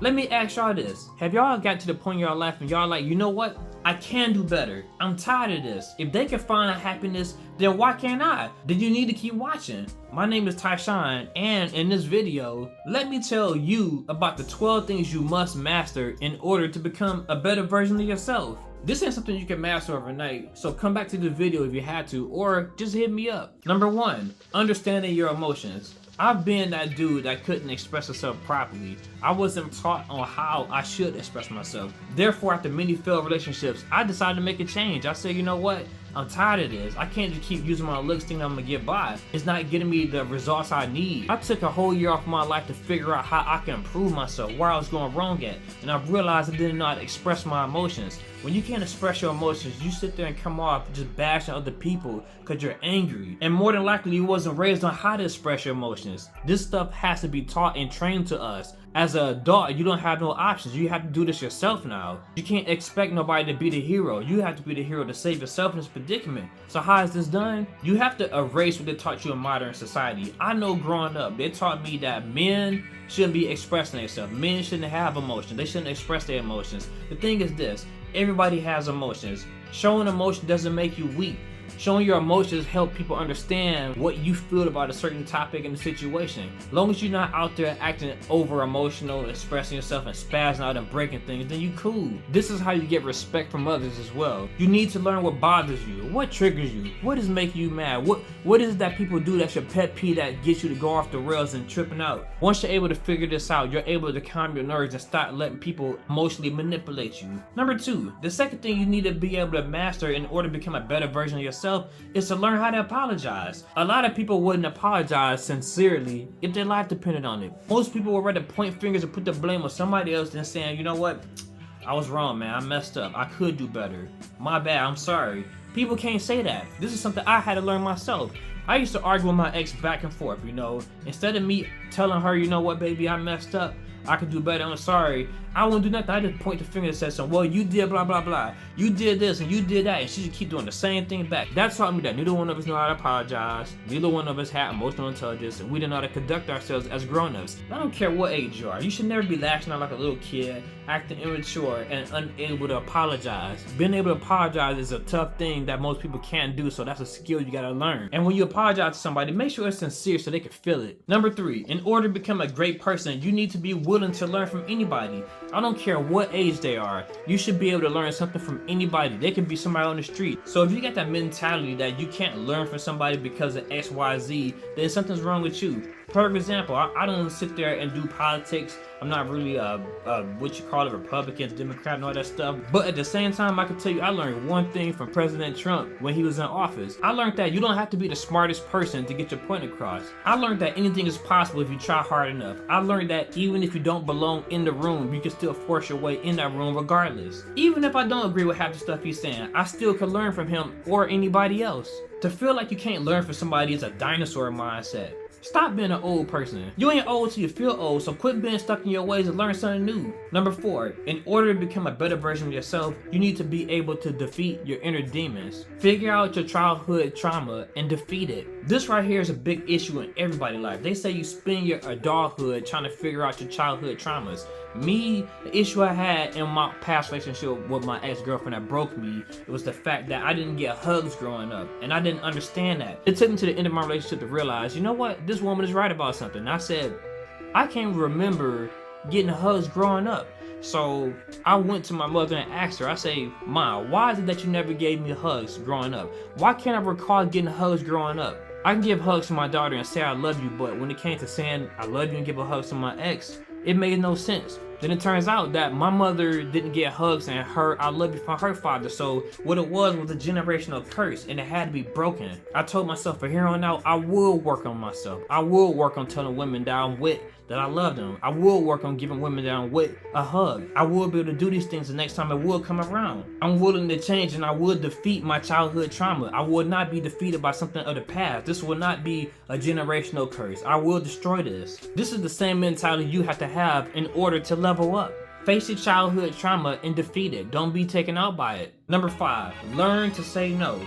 Let me ask y'all this. Have y'all got to the point in your life and y'all like, you know what? I can do better. I'm tired of this. If they can find happiness, then why can't I? Then you need to keep watching. My name is Tyshawn, and in this video, let me tell you about the 12 things you must master in order to become a better version of yourself. This ain't something you can master overnight, so come back to the video if you had to, or just hit me up. Number 1, understanding your emotions. I've been that dude that couldn't express himself properly. I wasn't taught on how I should express myself. Therefore, after many failed relationships, I decided to make a change. I said, you know what? I'm tired of this. I can't just keep using my looks thinking I'm gonna get by. It's not getting me the results I need. I took a whole year off my life to figure out how I can improve myself, where I was going wrong at. And I realized I didn't know how to express my emotions. When you can't express your emotions, you sit there and come off just bashing other people because you're angry. And more than likely, you wasn't raised on how to express your emotions. This stuff has to be taught and trained to us. As an adult, you don't have no options. You have to do this yourself now. You can't expect nobody to be the hero. You have to be the hero to save yourself in this predicament. So how is this done? You have to erase what they taught you in modern society. I know growing up, they taught me that men shouldn't be expressing themselves. Men shouldn't have emotions. They shouldn't express their emotions. The thing is this, everybody has emotions. Showing emotion doesn't make you weak. Showing your emotions help people understand what you feel about a certain topic and the situation. As long as you're not out there acting over emotional, expressing yourself and spazzing out and breaking things, then you cool. This is how you get respect from others as well. You need to learn what bothers you, what triggers you, what is making you mad, what is it that people do that's your pet peeve that gets you to go off the rails and tripping out. Once you're able to figure this out, you're able to calm your nerves and stop letting people emotionally manipulate you. Number 2, the second thing you need to be able to master in order to become a better version of yourself is to learn how to apologize. A lot of people wouldn't apologize sincerely if their life depended on it. Most people would rather point fingers and put the blame on somebody else than saying, you know what, I was wrong, man, I messed up, I could do better, my bad, I'm sorry. People can't say that. This is something I had to learn myself. I used to argue with my ex back and forth, you know. Instead of me telling her, you know what, baby, I messed up, I could do better, I'm sorry, I won't do nothing. I just point the finger and say something. Well, you did blah blah blah. You did this and you did that, and she just keep doing the same thing back. That taught me that neither one of us know how to apologize. Neither one of us had emotional intelligence, and we didn't know how to conduct ourselves as grown-ups. I don't care what age you are. You should never be lashing out like a little kid, acting immature and unable to apologize. Being able to apologize is a tough thing that most people can't do, so that's a skill you gotta learn. And when you apologize to somebody, make sure it's sincere so they can feel it. Number 3, in order to become a great person, you need to be willing to learn from anybody. I don't care what age they are. You should be able to learn something from anybody. They could be somebody on the street. So if you got that mentality that you can't learn from somebody because of XYZ, then something's wrong with you. Perfect example, I don't sit there and do politics. I'm not really what you call a Republican, Democrat, and all that stuff. But at the same time, I can tell you I learned one thing from President Trump when he was in office. I learned that you don't have to be the smartest person to get your point across. I learned that anything is possible if you try hard enough. I learned that even if you don't belong in the room, you can still force your way in that room regardless. Even if I don't agree with half the stuff he's saying, I still can learn from him or anybody else. To feel like you can't learn from somebody is a dinosaur mindset. Stop being an old person. You ain't old till you feel old, so quit being stuck in your ways and learn something new. Number 4, in order to become a better version of yourself, you need to be able to defeat your inner demons. Figure out your childhood trauma and defeat it. This right here is a big issue in everybody's life. They say you spend your adulthood trying to figure out your childhood traumas. Me, the issue I had in my past relationship with my ex-girlfriend that broke me, it was the fact that I didn't get hugs growing up, and I didn't understand that. It took me to the end of my relationship to realize, you know what, this woman is right about something. I said, I can't remember getting hugs growing up. So I went to my mother and asked her, I say, Ma, why is it that you never gave me hugs growing up? Why can't I recall getting hugs growing up? I can give hugs to my daughter and say I love you, but when it came to saying I love you and give a hug to my ex, it made no sense. Then it turns out that my mother didn't get hugs and her I love you from her father, so what it was a generational curse and it had to be broken. I told myself from here on out, I will work on myself. I will work on telling women that I'm with, that I love them. I will work on giving women that I'm with a hug. I will be able to do these things the next time it will come around. I'm willing to change and I will defeat my childhood trauma. I will not be defeated by something of the past. This will not be a generational curse. I will destroy this. This is the same mentality you have to have in order to level up. Face your childhood trauma and defeat it. Don't be taken out by it. Number 5, learn to say no.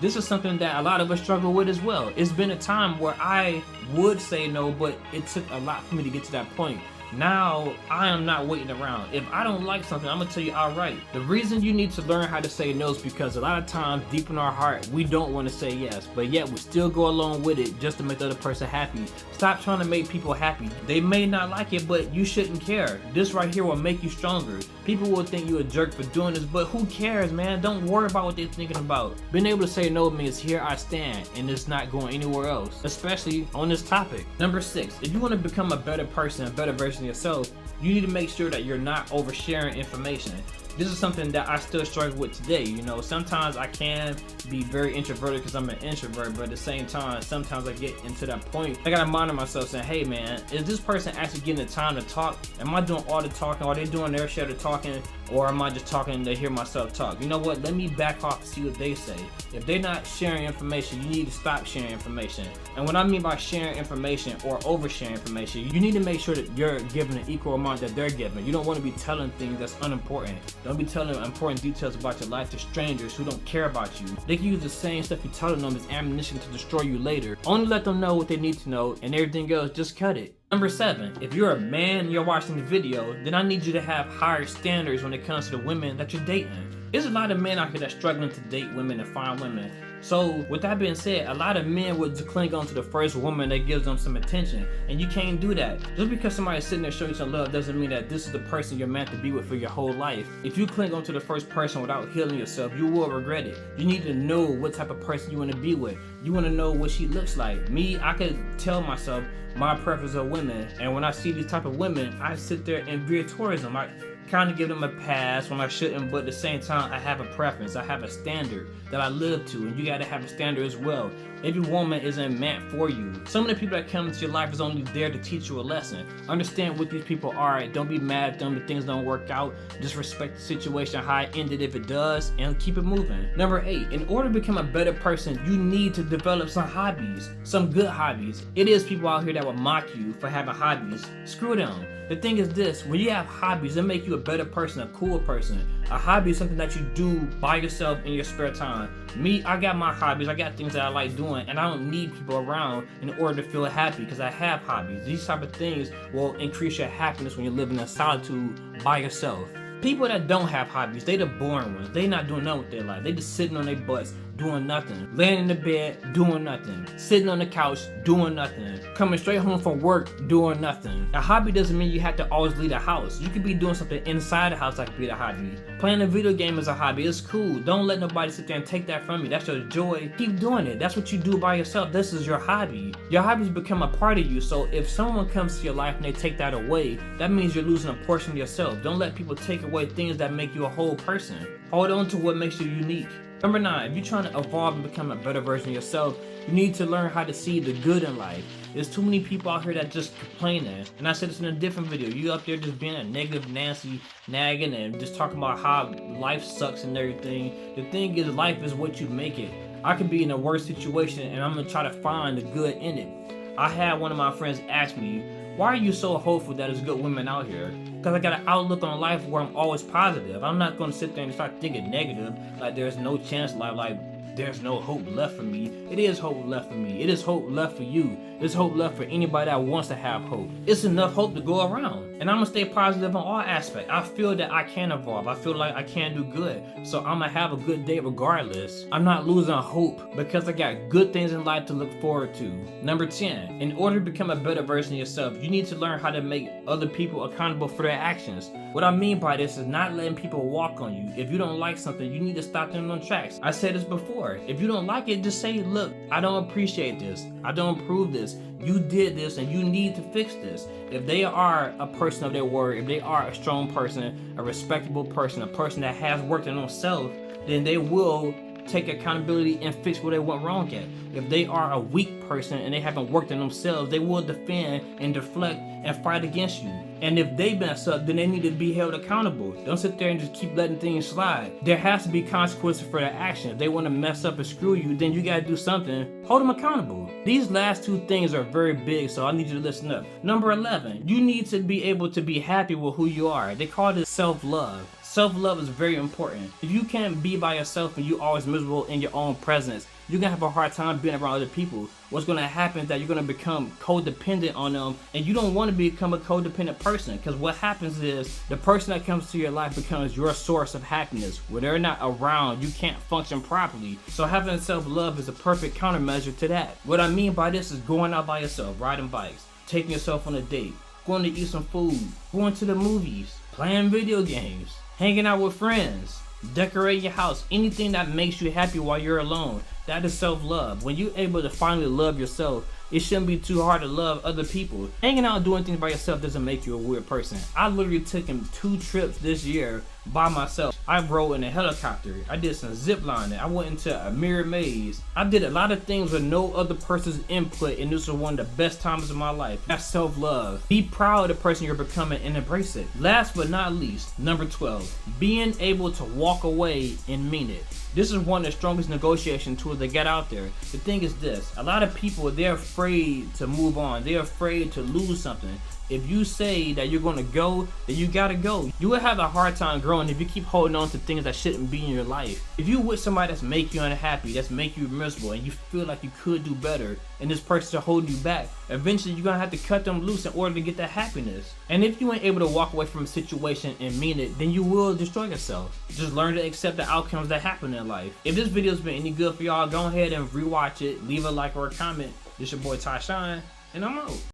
This is something that a lot of us struggle with as well. It's been a time where I would say no, but it took a lot for me to get to that point. Now I am not waiting around. If I don't like something, I'm gonna tell you outright. The reason you need to learn how to say no is because a lot of times deep in our heart we don't want to say yes, but yet we still go along with it just to make the other person happy. Stop trying to make people happy. They may not like it, but you shouldn't care. This right here will make you stronger. People will think you a jerk for doing this, but who cares, man? Don't worry about what they're thinking about. Being able to say no means here I stand, and it's not going anywhere else, especially on this topic. Number 6, if you want to become a better person, a better version of yourself, you need to make sure that you're not oversharing information. This is something that I still struggle with today. You know, sometimes I can be very introverted because I'm an introvert, but at the same time, sometimes I get into that point. I gotta monitor myself saying, hey man, is this person actually getting the time to talk? Am I doing all the talking? Are they doing their share of talking? Or am I just talking to hear myself talk? You know what? Let me back off and see what they say. If they're not sharing information, you need to stop sharing information. And what I mean by sharing information or oversharing information, you need to make sure that you're giving an equal amount that they're giving. You don't want to be telling things that's unimportant. Don't be telling them important details about your life to strangers who don't care about you. They can use the same stuff you're telling them as ammunition to destroy you later. Only let them know what they need to know, and everything else, just cut it. Number 7, if you're a man and you're watching the video, then I need you to have higher standards when it comes to the women that you're dating. There's a lot of men out here that's struggling to date women and find women. So with that being said, a lot of men would cling on to the first woman that gives them some attention, and you can't do that. Just because somebody's sitting there showing you some love doesn't mean that this is the person you're meant to be with for your whole life. If you cling on to the first person without healing yourself, you will regret it. You need to know what type of person you want to be with. You want to know what she looks like. Me, I could tell myself my preference of women, and when I see these type of women, I sit there and veer towards them. I kind of give them a pass when I shouldn't, but at the same time, I have a preference. I have a standard that I live to, and you got to have a standard as well. Every woman isn't meant for you. Some of the people that come into your life is only there to teach you a lesson. Understand what these people are. Don't be mad at them if things don't work out. Just respect the situation, how it ended if it does, and keep it moving. Number 8, in order to become a better person, you need to develop some hobbies, some good hobbies. It is people out here that will mock you for having hobbies. Screw them. The thing is this, when you have hobbies, it make you a better person, a cool person. A hobby is something that you do by yourself in your spare time. Me, I got my hobbies, I got things that I like doing, and I don't need people around in order to feel happy because I have hobbies. These type of things will increase your happiness when you're living in solitude by yourself. People that don't have hobbies, they the boring ones. They not doing nothing with their life. They just sitting on their butts, doing nothing. Laying in the bed, doing nothing. Sitting on the couch, doing nothing. Coming straight home from work, doing nothing. A hobby doesn't mean you have to always leave the house. You could be doing something inside the house that could be a hobby. Playing a video game is a hobby. It's cool. Don't let nobody sit there and take that from you. That's your joy. Keep doing it. That's what you do by yourself. This is your hobby. Your hobbies become a part of you. So if someone comes to your life and they take that away, that means you're losing a portion of yourself. Don't let people take away things that make you a whole person. Hold on to what makes you unique. Number 9, if you're trying to evolve and become a better version of yourself, you need to learn how to see the good in life. There's too many people out here that just complaining. And I said this in a different video. You up there just being a negative Nancy, nagging and just talking about how life sucks and everything. The thing is, life is what you make it. I could be in a worse situation and I'm gonna try to find the good in it. I had one of my friends ask me, why are you so hopeful that there's good women out here? Because I got an outlook on life where I'm always positive. I'm not going to sit there and start thinking negative, like there's no chance, like there's no hope left for me. It is hope left for me. It is hope left for you. There's hope left for anybody that wants to have hope. It's enough hope to go around. And I'm going to stay positive on all aspects. I feel that I can evolve. I feel like I can do good. So I'm going to have a good day regardless. I'm not losing hope because I got good things in life to look forward to. Number 10, in order to become a better version of yourself, you need to learn how to make other people accountable for their actions. What I mean by this is not letting people walk on you. If you don't like something, you need to stop them on tracks. I said this before. If you don't like it, just say, look, I don't appreciate this. I don't approve this. You did this and you need to fix this. If they are a person of their word, if they are a strong person, a respectable person, a person that has worked on themselves, then they will take accountability and fix what they went wrong at. If they are a weak person and they haven't worked on themselves, they will defend and deflect and fight against you. And if they mess up, then they need to be held accountable. Don't sit there and just keep letting things slide. There has to be consequences for their actions. If they want to mess up and screw you, then you got to do something. Hold them accountable. These last two things are very big, so I need you to listen up. Number 11, you need to be able to be happy with who you are. They call this self-love. Self-love is very important. If you can't be by yourself and you always miserable in your own presence, you're gonna have a hard time being around other people. What's gonna happen is that you're gonna become codependent on them, and you don't want to become a codependent person, because what happens is the person that comes to your life becomes your source of happiness. When they're not around, you can't function properly. So having self-love is a perfect countermeasure to that. What I mean by this is going out by yourself, riding bikes, taking yourself on a date, going to eat some food, going to the movies, playing video games, hanging out with friends, decorating your house, anything that makes you happy while you're alone. That is self-love. When you're able to finally love yourself, it shouldn't be too hard to love other people. Hanging out and doing things by yourself doesn't make you a weird person. I literally took 2 trips this year by myself. I rode in a helicopter. I did some zip lining. I went into a mirror maze. I did a lot of things with no other person's input, and this was one of the best times of my life. That's self-love. Be proud of the person you're becoming and embrace it. Last but not least, number 12, being able to walk away and mean it. This is one of the strongest negotiation tools that get out there. The thing is this, a lot of people, they're afraid to move on. They're afraid to lose something. If you say that you're gonna go, then you gotta go. You will have a hard time growing if you keep holding on to things that shouldn't be in your life. If you with somebody that's make you unhappy, that's make you miserable, and you feel like you could do better, and this person's holding you back, eventually you're gonna have to cut them loose in order to get that happiness. And if you ain't able to walk away from a situation and mean it, then you will destroy yourself. Just learn to accept the outcomes that happen in life. If this video's been any good for y'all, go ahead and rewatch it, leave a like or a comment. This your boy Tyshawn, and I'm out.